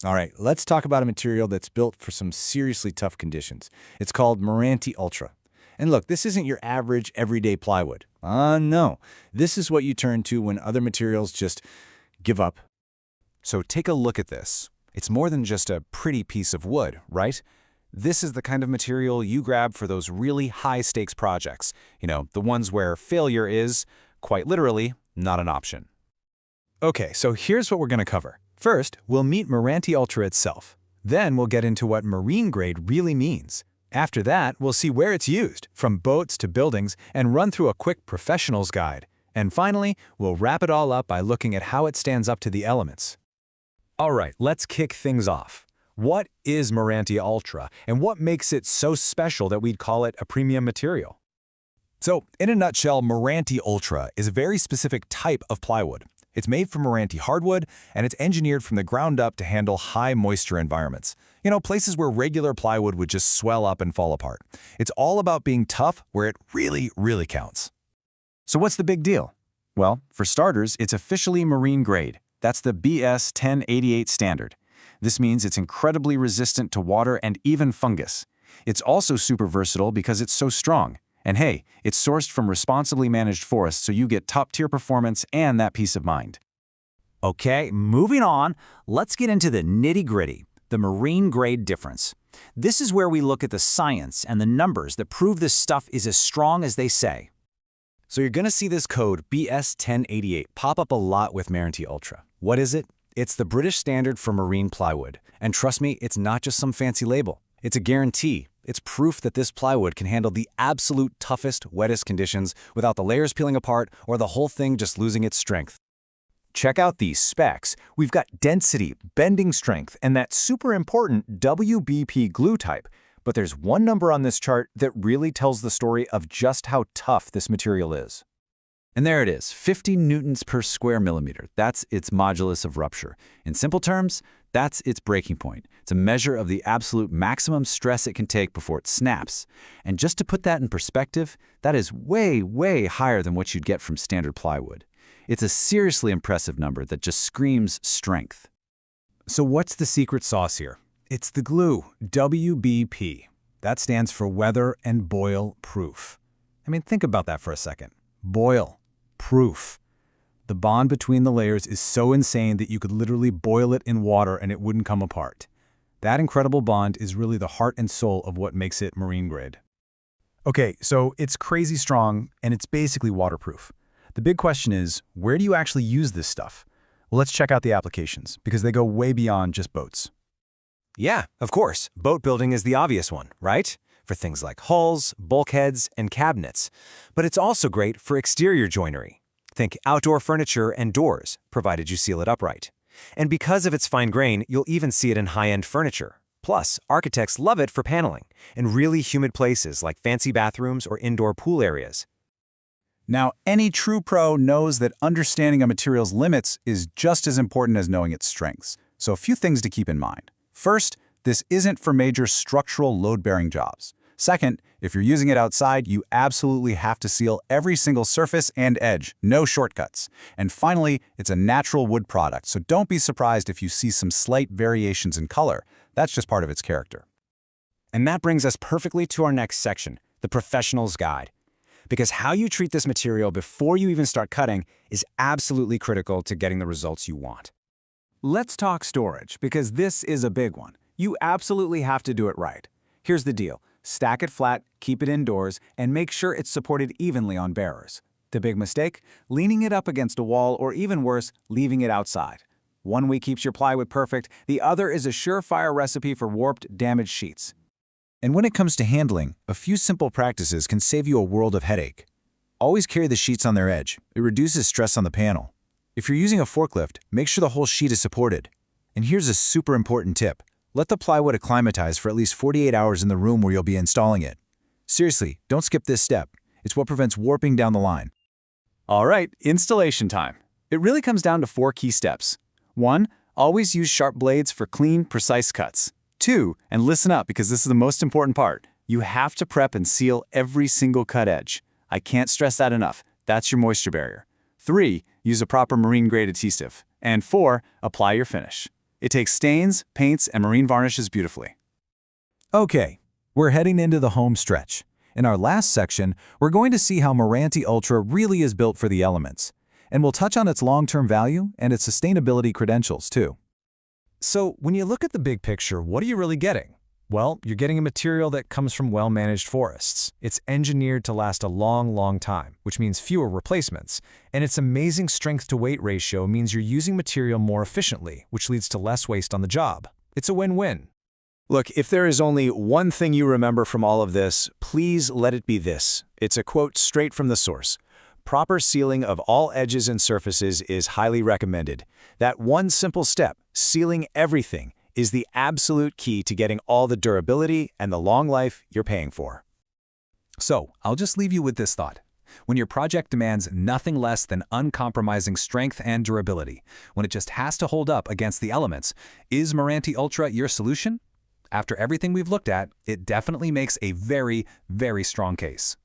All right, let's talk about a material that's built for some seriously tough conditions. It's called Meranti Ultra. And look, this isn't your average everyday plywood. No. This is what you turn to when other materials just give up. So take a look at this. It's more than just a pretty piece of wood, right? This is the kind of material you grab for those really high-stakes projects. The ones where failure is, quite literally, not an option. Okay, so here's what we're going to cover. First, we'll meet Meranti Ultra itself. Then we'll get into what marine grade really means. After that, we'll see where it's used, from boats to buildings, and run through a quick professional's guide. And finally, we'll wrap it all up by looking at how it stands up to the elements. All right, let's kick things off. What is Meranti Ultra, and what makes it so special that we'd call it a premium material? So, in a nutshell, Meranti Ultra is a very specific type of plywood. It's made from Meranti hardwood, and it's engineered from the ground up to handle high moisture environments. Places where regular plywood would just swell up and fall apart. It's all about being tough where it really, really counts. So what's the big deal? Well, for starters, it's officially marine grade. That's the BS 1088 standard. This means it's incredibly resistant to water and even fungus. It's also super versatile because it's so strong. And hey, it's sourced from responsibly managed forests, so you get top-tier performance and that peace of mind. Okay, moving on, let's get into the nitty-gritty, the marine grade difference. This is where we look at the science and the numbers that prove this stuff is as strong as they say. So you're going to see this code BS 1088 pop up a lot with Meranti Ultra. What is it? It's the British standard for marine plywood. And trust me, it's not just some fancy label. It's a guarantee. It's proof that this plywood can handle the absolute toughest, wettest conditions without the layers peeling apart or the whole thing just losing its strength. Check out these specs. We've got density, bending strength, and that super important WBP glue type. But there's one number on this chart that really tells the story of just how tough this material is. And there it is, 50 newtons per square millimeter. That's its modulus of rupture. In simple terms, that's its breaking point. It's a measure of the absolute maximum stress it can take before it snaps. And just to put that in perspective, that is way, way higher than what you'd get from standard plywood. It's a seriously impressive number that just screams strength. So what's the secret sauce here? It's the glue, WBP. That stands for weather and boil proof. Think about that for a second. Boil proof. The bond between the layers is so insane that you could literally boil it in water and it wouldn't come apart. That incredible bond is really the heart and soul of what makes it marine grade. Okay, so it's crazy strong and it's basically waterproof. The big question is, where do you actually use this stuff? Well, let's check out the applications, because they go way beyond just boats. Yeah, of course. Boat building is the obvious one, right? For things like hulls, bulkheads, and cabinets. But it's also great for exterior joinery. Think outdoor furniture and doors, provided you seal it upright. And because of its fine grain, you'll even see it in high-end furniture. Plus, architects love it for paneling in really humid places like fancy bathrooms or indoor pool areas. Now, any true pro knows that understanding a material's limits is just as important as knowing its strengths. So a few things to keep in mind. First, this isn't for major structural load-bearing jobs. Second, if you're using it outside, you absolutely have to seal every single surface and edge, no shortcuts. And finally, it's a natural wood product, so don't be surprised if you see some slight variations in color. That's just part of its character. And that brings us perfectly to our next section, the professional's guide. Because how you treat this material before you even start cutting is absolutely critical to getting the results you want. Let's talk storage, because this is a big one. You absolutely have to do it right. Here's the deal. Stack it flat, keep it indoors, and make sure it's supported evenly on bearers. The big mistake? Leaning it up against a wall, or even worse, leaving it outside. One week keeps your plywood perfect, the other is a surefire recipe for warped, damaged sheets. And when it comes to handling, a few simple practices can save you a world of headache. Always carry the sheets on their edge. It reduces stress on the panel. If you're using a forklift, make sure the whole sheet is supported. And here's a super important tip. Let the plywood acclimatize for at least 48 hours in the room where you'll be installing it. Seriously, don't skip this step. It's what prevents warping down the line. All right, installation time. It really comes down to 4 key steps. 1. Always use sharp blades for clean, precise cuts. 2, and listen up because this is the most important part, you have to prep and seal every single cut edge. I can't stress that enough. That's your moisture barrier. 3, use a proper marine-grade adhesive. And 4, apply your finish. It takes stains, paints, and marine varnishes beautifully. Okay, we're heading into the home stretch. In our last section, we're going to see how Meranti Ultra really is built for the elements. And we'll touch on its long-term value and its sustainability credentials, too. So, when you look at the big picture, what are you really getting? Well, you're getting a material that comes from well-managed forests. It's engineered to last a long, long time, which means fewer replacements. And its amazing strength-to-weight ratio means you're using material more efficiently, which leads to less waste on the job. It's a win-win. Look, if there is only one thing you remember from all of this, please let it be this. It's a quote straight from the source. Proper sealing of all edges and surfaces is highly recommended. That one simple step, sealing everything, is the absolute key to getting all the durability and the long life you're paying for. So, I'll just leave you with this thought. When your project demands nothing less than uncompromising strength and durability, when it just has to hold up against the elements, is Meranti Ultra your solution? After everything we've looked at, it definitely makes a very, very strong case.